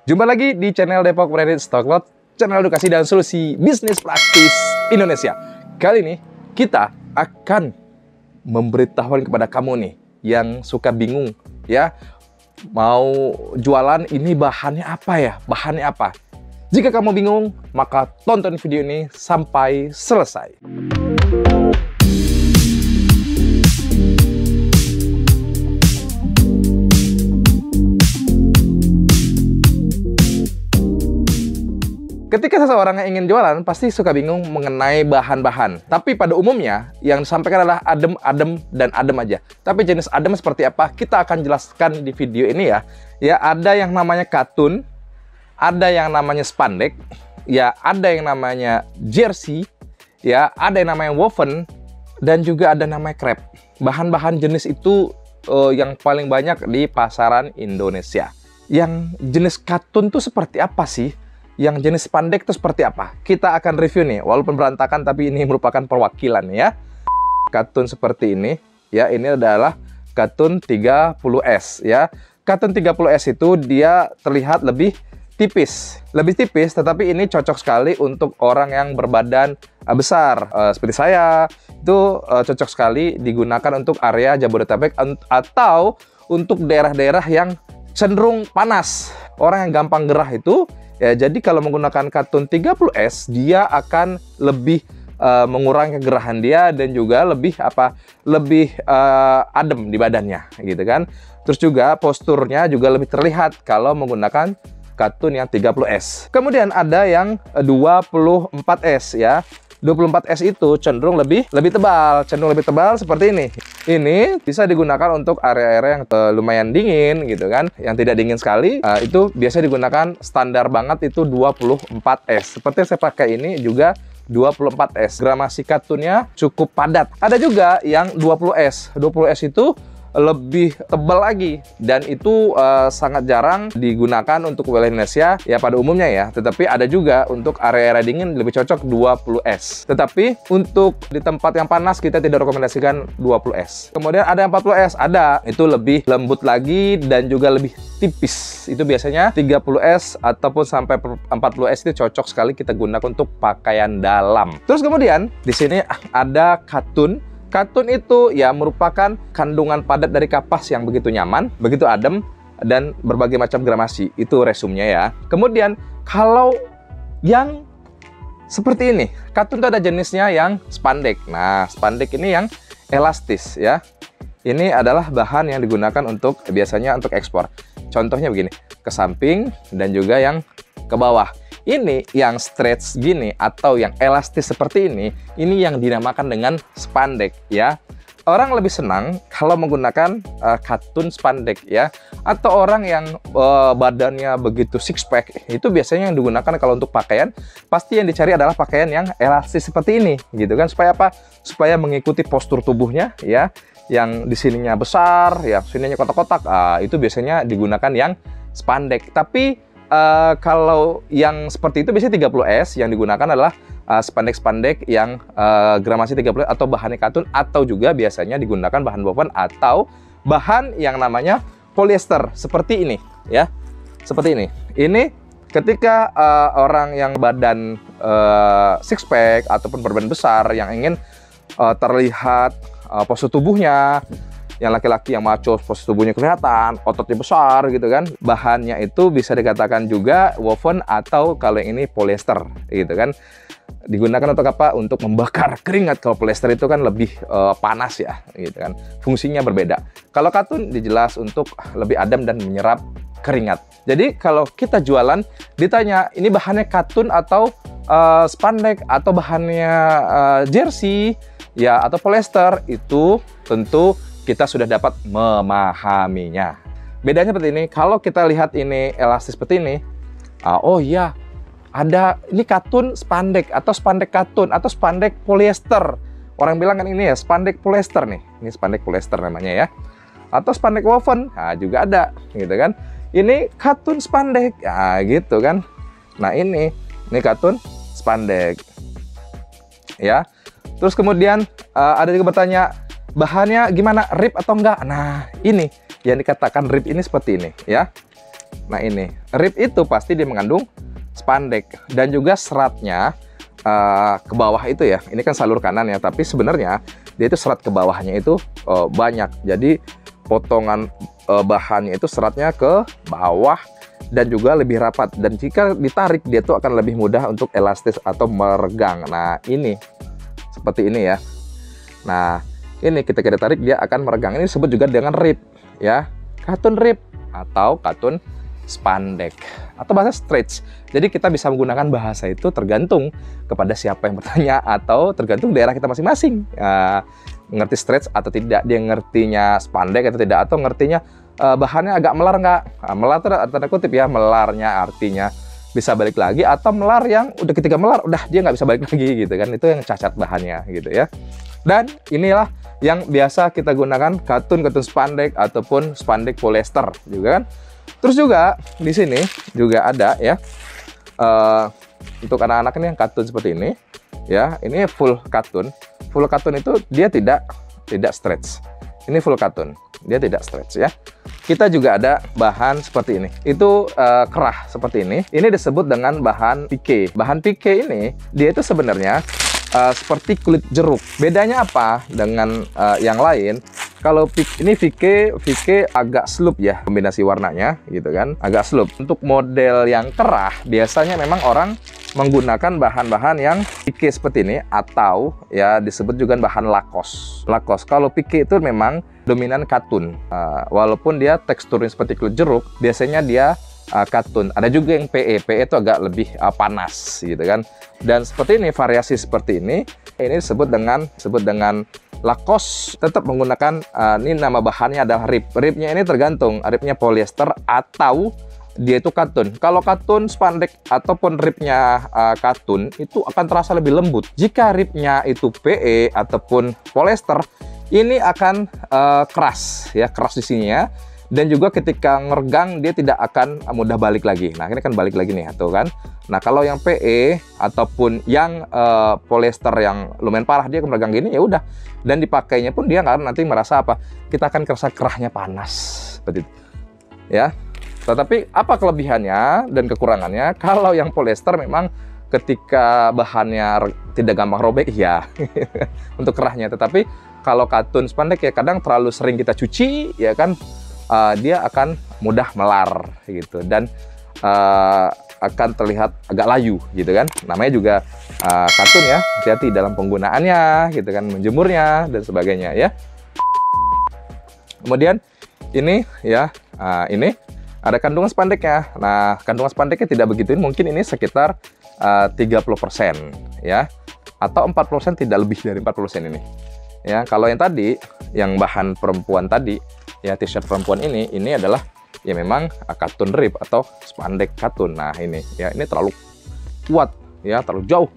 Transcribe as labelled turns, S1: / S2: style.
S1: Jumpa lagi di channel Depok Branded Stock Lot, channel edukasi dan solusi bisnis praktis Indonesia. Kali ini kita akan memberitahukan kepada kamu nih yang suka bingung ya, mau jualan ini bahannya apa ya? Bahannya apa? Jika kamu bingung, maka tonton video ini sampai selesai. Ketika seseorang yang ingin jualan, pasti suka bingung mengenai bahan-bahan. Tapi pada umumnya, yang disampaikan adalah adem, adem, dan adem aja. Tapi jenis adem seperti apa, kita akan jelaskan di video ini ya. Ya, ada yang namanya katun, ada yang namanya spandek, ya, ada yang namanya jersey, ya, ada yang namanya woven, dan juga ada namanya crepe. Bahan-bahan jenis itu yang paling banyak di pasaran Indonesia. Yang jenis katun tuh seperti apa sih? Yang jenis spandek itu seperti apa? Kita akan review nih, walaupun berantakan tapi ini merupakan perwakilan ya. Katun seperti ini, ya, ini adalah katun 30S ya. Katun 30S itu dia terlihat lebih tipis. Lebih tipis, tetapi ini cocok sekali untuk orang yang berbadan besar. Seperti saya, itu cocok sekali digunakan untuk area Jabodetabek atau untuk daerah-daerah yang cenderung panas. Orang yang gampang gerah itu, ya, jadi kalau menggunakan katun 30S, dia akan lebih mengurangi kegerahan dia dan juga lebih adem di badannya, gitu kan. Terus juga posturnya juga lebih terlihat kalau menggunakan katun yang 30S. Kemudian ada yang 24S ya. 24S itu cenderung lebih tebal seperti ini. Ini bisa digunakan untuk area-area yang lumayan dingin gitu kan, yang tidak dingin sekali. Itu biasa digunakan standar banget itu 24S. Seperti yang saya pakai ini juga 24S. Gramasi katunnya cukup padat. Ada juga yang 20S. 20S itu lebih tebal lagi dan itu sangat jarang digunakan untuk wilayah Indonesia ya pada umumnya ya, tetapi ada juga untuk area-area dingin lebih cocok 20S. Tetapi untuk di tempat yang panas kita tidak rekomendasikan 20S. Kemudian ada 40S, ada itu lebih lembut lagi dan juga lebih tipis. Itu biasanya 30S ataupun sampai 40S itu cocok sekali kita gunakan untuk pakaian dalam. Terus kemudian di sini ada katun. Katun itu ya merupakan kandungan padat dari kapas yang begitu nyaman, begitu adem, dan berbagai macam gramasi. Itu resumnya ya. Kemudian kalau yang seperti ini, katun itu ada jenisnya yang spandek. Nah, spandek ini yang elastis ya. Ini adalah bahan yang digunakan untuk biasanya untuk ekspor. Contohnya begini, ke samping dan juga yang ke bawah. Ini yang stretch gini atau yang elastis seperti ini yang dinamakan dengan spandek ya. Orang lebih senang kalau menggunakan katun spandek ya. Atau orang yang badannya begitu six pack, itu biasanya yang digunakan kalau untuk pakaian. Pasti yang dicari adalah pakaian yang elastis seperti ini gitu kan. Supaya apa? Supaya mengikuti postur tubuhnya ya. Yang di sininya besar, yang sininya kotak-kotak, itu biasanya digunakan yang spandek. Tapi kalau yang seperti itu biasanya 30S, yang digunakan adalah spandek-spandek yang gramasi 30 atau bahannya katun, atau juga biasanya digunakan bahan woven atau bahan yang namanya polyester seperti ini ya. Seperti ini. Ini ketika orang yang badan six pack ataupun berbadan besar yang ingin terlihat postur tubuhnya, yang laki-laki yang maco postur tubuhnya kelihatan, ototnya besar gitu kan, bahannya itu bisa dikatakan juga woven atau kalau yang ini polyester gitu kan. Digunakan untuk apa? Untuk membakar keringat. Kalau polyester itu kan lebih panas ya gitu kan, fungsinya berbeda. Kalau katun dijelas untuk lebih adem dan menyerap keringat. Jadi kalau kita jualan ditanya ini bahannya katun atau spandek atau bahannya jersey ya atau polyester, itu tentu kita sudah dapat memahaminya. Bedanya seperti ini, kalau kita lihat ini elastis seperti ini, oh iya, ada ini katun spandek atau spandek katun atau spandek polyester. Orang bilang kan ini ya spandek polyester nih, ini spandek polyester namanya ya. Atau spandek woven, juga ada, gitu kan. Ini katun spandek, ya gitu kan. Nah ini katun spandek, ya. Terus kemudian ada juga bertanya, bahannya gimana, rib atau enggak? Nah, ini yang dikatakan rib ini seperti ini ya. Nah ini, rib itu pasti dia mengandung spandek dan juga seratnya ke bawah itu ya. Ini kan salur kanan ya, tapi sebenarnya dia itu serat ke bawahnya itu banyak. Jadi potongan bahannya itu seratnya ke bawah dan juga lebih rapat. Dan jika ditarik dia tuh akan lebih mudah untuk elastis atau meregang. Nah ini seperti ini ya. Nah ini ketika ditarik dia akan meregang. Ini disebut juga dengan rib ya, katun rib atau katun spandek atau bahasa stretch. Jadi kita bisa menggunakan bahasa itu tergantung kepada siapa yang bertanya atau tergantung daerah kita masing-masing. Ngerti stretch atau tidak, dia ngertinya spandek atau tidak, atau ngertinya bahannya agak melar nggak. Melar itu tanda kutip ya, melarnya artinya bisa balik lagi, atau melar yang udah ketika melar udah dia nggak bisa balik lagi gitu kan. Itu yang cacat bahannya gitu ya. Dan inilah yang biasa kita gunakan, katun spandek ataupun spandek polyester juga kan. Terus juga di sini juga ada ya untuk anak-anak ini yang katun seperti ini ya. Ini full katun. Full katun itu dia tidak stretch. Ini full katun, dia tidak stretch ya. Kita juga ada bahan seperti ini. Itu kerah seperti ini. Ini disebut dengan bahan pique. Bahan pique ini dia itu sebenarnya seperti kulit jeruk. Bedanya apa dengan yang lain? Kalau ini pique agak slope ya, kombinasi warnanya gitu kan, agak slope. Untuk model yang kerah biasanya memang orang menggunakan bahan-bahan yang pique seperti ini, atau ya disebut juga bahan lakos. Kalau pique itu memang dominan katun, walaupun dia teksturnya seperti kulit jeruk, biasanya dia katun. Ada juga yang PE itu agak lebih panas gitu kan. Dan seperti ini, variasi seperti ini disebut dengan lakos. Tetap menggunakan ini nama bahannya adalah rib. Ribnya ini tergantung, ribnya polyester atau dia itu katun. Kalau katun spandek ataupun ribnya katun itu akan terasa lebih lembut. Jika ribnya itu PE ataupun polyester, ini akan keras ya, keras di sini ya. Dan juga ketika ngergang dia tidak akan mudah balik lagi. Nah ini kan balik lagi nih tuh kan. Nah kalau yang PE ataupun yang polyester yang lumayan parah, dia akan meregang gini ya udah. Dan dipakainya pun dia nggak nanti merasa apa. Kita akan kerasa kerahnya panas seperti itu ya. Tetapi apa kelebihannya dan kekurangannya? Kalau yang polyester memang ketika bahannya tidak gampang robek ya untuk kerahnya. Tetapi kalau katun spandek ya kadang terlalu sering kita cuci ya kan, dia akan mudah melar gitu, dan akan terlihat agak layu gitu kan. Namanya juga katun ya, hati-hati dalam penggunaannya gitu kan, menjemurnya dan sebagainya ya. Kemudian ini ya, ini ada kandungan spandeknya. Nah kandungan spandeknya tidak begitu, mungkin ini sekitar 30% ya, atau 40%, tidak lebih dari 40% ini ya. Kalau yang tadi, yang bahan perempuan tadi ya, t-shirt perempuan ini adalah ya memang katun rib atau spandek katun. Nah ini ya, ini terlalu kuat ya, terlalu jauh